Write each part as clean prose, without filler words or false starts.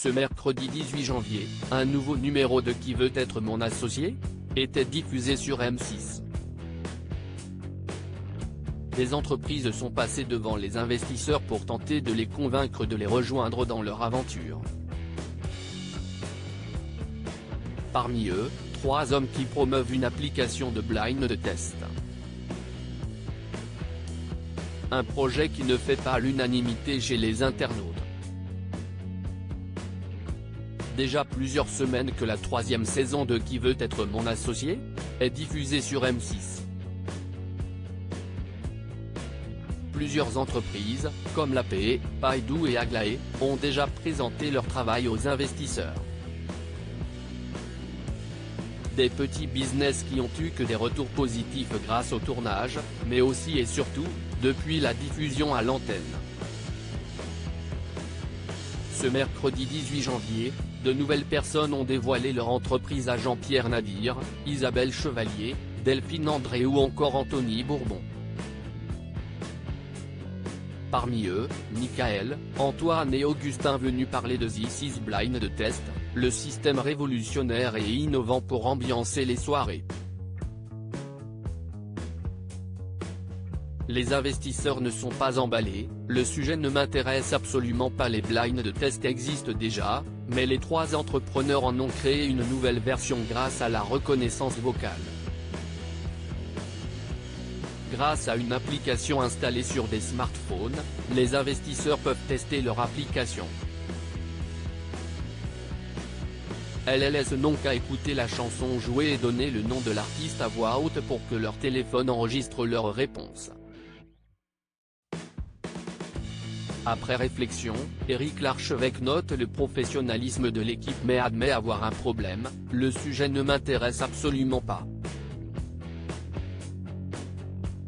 Ce mercredi 18 janvier, un nouveau numéro de Qui veut être mon associé était diffusé sur M6. Des entreprises sont passées devant les investisseurs pour tenter de les convaincre de les rejoindre dans leur aventure. Parmi eux, 3 hommes qui promeuvent une application de blind test. Un projet qui ne fait pas l'unanimité chez les internautes. Déjà plusieurs semaines que la 3e saison de Qui veut être mon associé est diffusée sur M6. Plusieurs entreprises, comme l'APE, Baidu et Aglaé, ont déjà présenté leur travail aux investisseurs. Des petits business qui ont eu que des retours positifs grâce au tournage, mais aussi et surtout, depuis la diffusion à l'antenne. Ce mercredi 18 janvier, de nouvelles personnes ont dévoilé leur entreprise à Jean-Pierre Nadir, Isabelle Chevalier, Delphine André ou encore Anthony Bourbon. Parmi eux, Michael, Antoine et Augustin venus parler de This is Blind Test, le système révolutionnaire et innovant pour ambiancer les soirées. Les investisseurs ne sont pas emballés, le sujet ne m'intéresse absolument pas, les blind tests existent déjà, mais les 3 entrepreneurs en ont créé une nouvelle version grâce à la reconnaissance vocale. Grâce à une application installée sur des smartphones, les investisseurs peuvent tester leur application. Elle laisse donc à écouter la chanson jouée et donner le nom de l'artiste à voix haute pour que leur téléphone enregistre leur réponse. Après réflexion, Éric Larchevêque note le professionnalisme de l'équipe mais admet avoir un problème, le sujet ne m'intéresse absolument pas.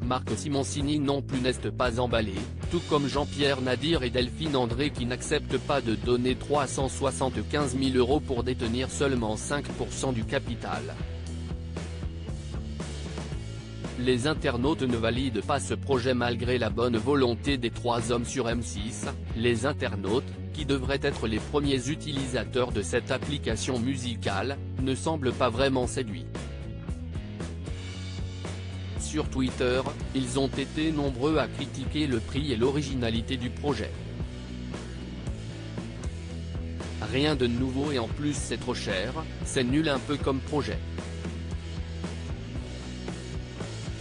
Marc Simoncini non plus n'est pas emballé, tout comme Jean-Pierre Nadir et Delphine André qui n'acceptent pas de donner 375 000 € pour détenir seulement 5% du capital. Les internautes ne valident pas ce projet malgré la bonne volonté des 3 hommes sur M6, les internautes, qui devraient être les premiers utilisateurs de cette application musicale, ne semblent pas vraiment séduits. Sur Twitter, ils ont été nombreux à critiquer le prix et l'originalité du projet. Rien de nouveau et en plus c'est trop cher, c'est nul un peu comme projet.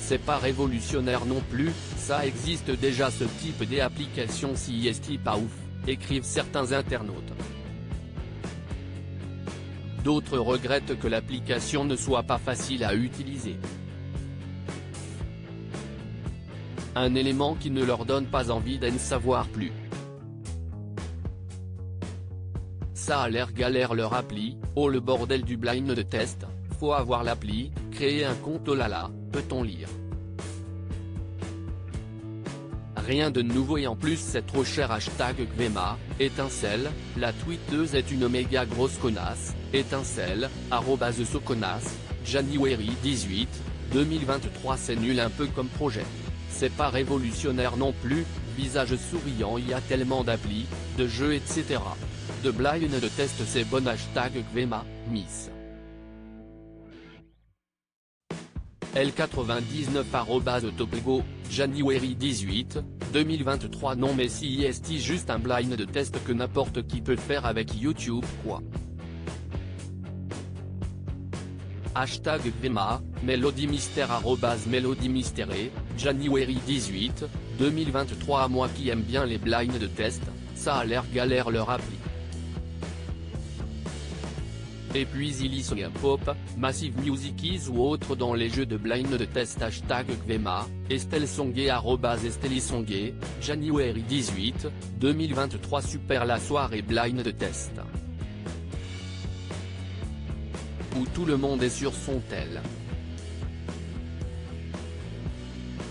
C'est pas révolutionnaire non plus, ça existe déjà ce type d'application si est pas ouf, écrivent certains internautes. D'autres regrettent que l'application ne soit pas facile à utiliser. Un élément qui ne leur donne pas envie d'en savoir plus. Ça a l'air galère leur appli, oh le bordel du blind test, faut avoir l'appli, créer un compte oh là là, peut-on lire. Rien de nouveau et en plus c'est trop cher. #Gvema, étincelle, la tweeteuse est une méga grosse connasse, étincelle, @soconasse, January 18, 2023 c'est nul un peu comme projet. C'est pas révolutionnaire non plus, visage souriant y a tellement d'applis, de jeux etc. De blind de test c'est bon. #Gvema, Miss. L99 @topego, January 18, 2023 non mais si est juste un blind de test que n'importe qui peut faire avec YouTube quoi. #Gvema, Melody Mystère @Melody Mystère, January 18, 2023 moi qui aime bien les blind de test, ça a l'air galère leur appli. Et puis il y a Pop, Massive Music ou autres dans les jeux de blind de test. #Gvema, Estelle Songué @Estelle Songué, January 18, 2023 super la soirée blind de test. Où tout le monde est sur son tel.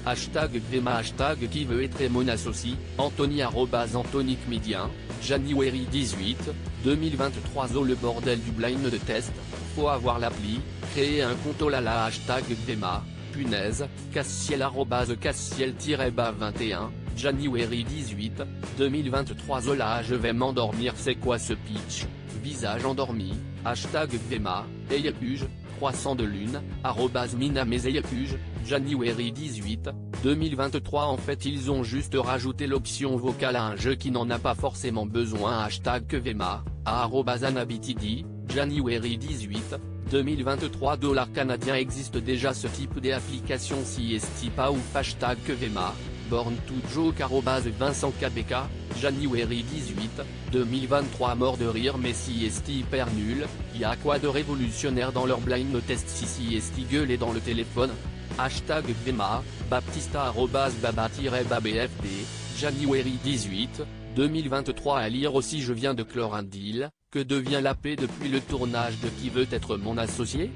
#Gvema qui veut être mon associé, Anthony @AnthonyCmédien, January 18, 2023 oh le bordel du blind de test, faut avoir l'appli, créer un compte oh là là #Gvema, punaise, Cassiel @Cassiel-21, January 18, 2023. Zola je vais m'endormir, c'est quoi ce pitch? Visage endormi, hashtag Vema, Eyekuge, croissant de lune, @mina mes Eyekuge, January 18, 2023. En fait ils ont juste rajouté l'option vocale à un jeu qui n'en a pas forcément besoin. Hashtag Vema, @anabtd, January 18, 2023. $canadien existe déjà ce type d'application CSTPA ou hashtag Vema, Born to Joke @Vincent KBK, January 18, 2023. Mort de rire mais CST hyper nul, y'a quoi de révolutionnaire dans leur blind test si CST gueulait dans le téléphone? Hashtag Vema, Baptista @baba-babfd, January 18, 2023. À lire aussi je viens de clore un deal, que devient la paix depuis le tournage de Qui veut être mon associé?